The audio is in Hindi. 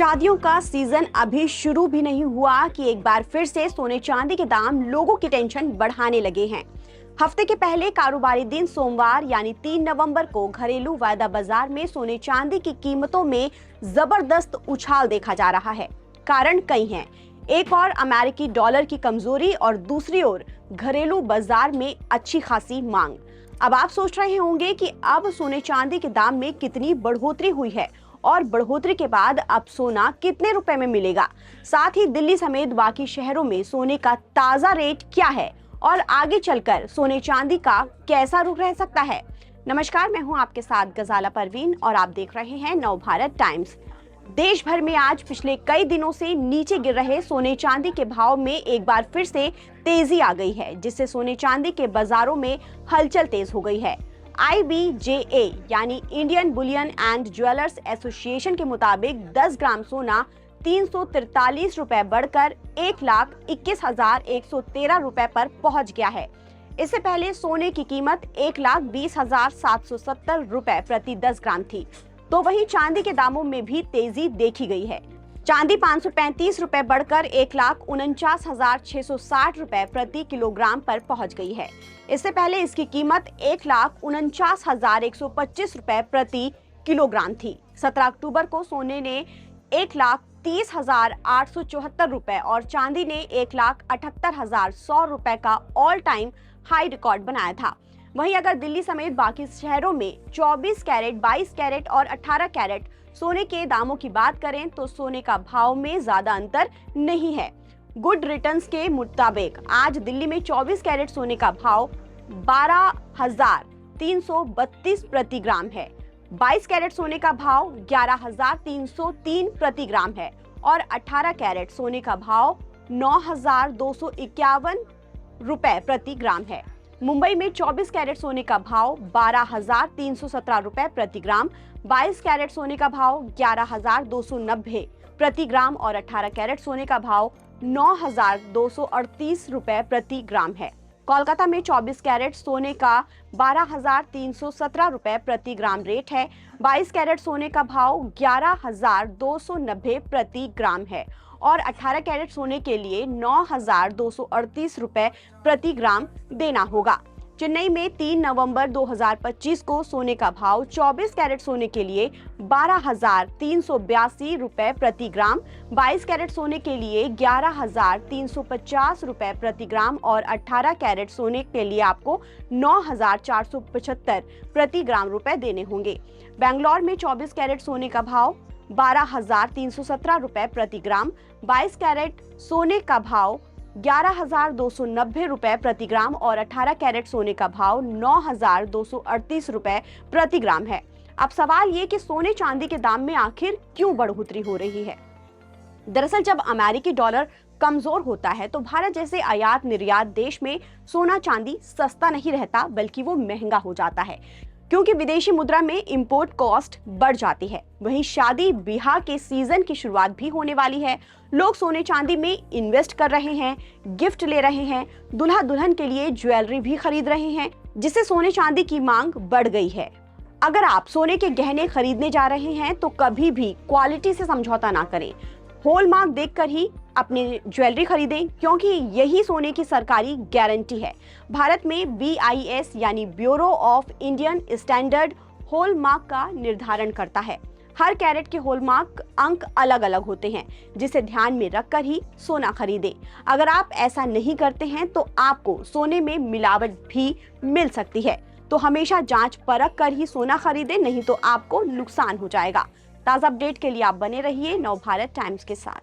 शादियों का सीजन अभी शुरू भी नहीं हुआ कि एक बार फिर से सोने चांदी के दाम लोगों की टेंशन बढ़ाने लगे हैं। हफ्ते के पहले कारोबारी दिन सोमवार यानी 3 नवंबर को घरेलू वायदा बाजार में सोने चांदी की कीमतों में जबरदस्त उछाल देखा जा रहा है। कारण कई हैं, एक और अमेरिकी डॉलर की कमजोरी और दूसरी ओर घरेलू बाजार में अच्छी खासी मांग। अब आप सोच रहे होंगे कि अब सोने चांदी के दाम में कितनी बढ़ोतरी हुई है और बढ़ोतरी के बाद अब सोना कितने रुपए में मिलेगा। साथ ही दिल्ली समेत बाकी शहरों में सोने का ताजा रेट क्या है और आगे चलकर सोने चांदी का कैसा रुख रह सकता है। नमस्कार, मैं हूं आपके साथ गजाला परवीन और आप देख रहे हैं नवभारत टाइम्स। देश भर में आज पिछले कई दिनों से नीचे गिर रहे सोने चांदी के भाव में एक बार फिर से तेजी आ गई है, जिससे सोने चांदी के बाजारों में हलचल तेज हो गई है। IBJA यानी Indian Boolean and jewellers association के मुताबिक 10 ग्राम सोना 343 रुपए बढ़कर 1,21,113 रुपए पर पहुंच गया है। इससे पहले सोने की कीमत 1,20,770 रुपए प्रति 10 ग्राम थी। तो वहीं चांदी के दामों में भी तेजी देखी गई है। चांदी 535 रुपए बढ़कर 1,49,660 रुपए प्रति किलोग्राम पर पहुंच गई है। इससे पहले इसकी कीमत 1,49,125 रुपए प्रति किलोग्राम थी। 17 अक्टूबर को सोने ने 1,30,874 रुपए और चांदी ने 1,78,100 रुपए का ऑल टाइम हाई रिकॉर्ड बनाया था। वहीं अगर दिल्ली समेत बाकी शहरों में 24 कैरेट, 22 कैरेट और 18 कैरेट सोने के दामों की बात करें तो सोने का भाव में ज्यादा अंतर नहीं है। गुड रिटर्न्स के मुताबिक आज दिल्ली में 24 कैरेट सोने का भाव 12,332 प्रति ग्राम है। 22 कैरेट सोने का भाव 11,303 प्रति ग्राम है और 18 कैरेट सोने का भाव 9,251 रुपए प्रति ग्राम है। मुंबई में 24 कैरेट सोने का भाव 12,317 रुपए प्रति ग्राम, 22 कैरेट सोने का भाव 11,290 प्रति ग्राम और 18 कैरेट सोने का भाव 9,238 रुपए प्रति ग्राम है। कोलकाता में 24 कैरेट सोने का 12,317 रुपए प्रति ग्राम रेट है। 22 कैरेट सोने का भाव 11,290 प्रति ग्राम है और 18 कैरेट सोने के लिए 9,238 रुपए प्रति ग्राम देना होगा। चेन्नई में 3 नवंबर 2025 को सोने का भाव 24 कैरेट सोने के लिए 12,382 रुपए प्रति ग्राम, 22 कैरेट सोने के लिए 11,350 रुपए प्रति ग्राम और 18 कैरेट सोने के लिए आपको 9,475 प्रति ग्राम रुपए देने होंगे। बेंगलोर में 24 कैरेट सोने का भाव 12,317 रुपए प्रति ग्राम, 22 कैरेट सोने का भाव 11,290 रुपए प्रति ग्राम और 18 कैरेट सोने का भाव 9,238 रुपए प्रति ग्राम है। अब सवाल ये कि सोने चांदी के दाम में आखिर क्यों बढ़ोतरी हो रही है। दरअसल जब अमेरिकी डॉलर कमजोर होता है तो भारत जैसे आयात निर्यात देश में सोना चांदी सस्ता नहीं रहता, बल्कि वो महंगा हो जाता है, क्योंकि विदेशी मुद्रा में इंपोर्ट कॉस्ट बढ़ जाती है। वहीं शादी ब्याह के सीजन की शुरुआत भी होने वाली है। लोग सोने चांदी में इन्वेस्ट कर रहे हैं, गिफ्ट ले रहे हैं, दुल्हा दुल्हन के लिए ज्वेलरी भी खरीद रहे हैं, जिससे सोने चांदी की मांग बढ़ गई है। अगर आप सोने के गहने खरीदने जा रहे हैं तो कभी भी क्वालिटी से समझौता ना करें। हॉलमार्क देखकर ही अपनी ज्वेलरी खरीदें, क्योंकि यही सोने की सरकारी गारंटी है। भारत में BIS यानी bureau of Indian standard hallmark का निर्धारण करता है। हर कैरेट के हॉलमार्क अंक अलग अलग होते हैं, जिसे ध्यान में रखकर ही सोना खरीदें। अगर आप ऐसा नहीं करते हैं तो आपको सोने में मिलावट भी मिल सकती है। तो हमेशा जांच परख कर ही सोना खरीदें, नहीं तो आपको नुकसान हो जाएगा। ताज़ा अपडेट के लिए आप बने रहिए नवभारत टाइम्स के साथ।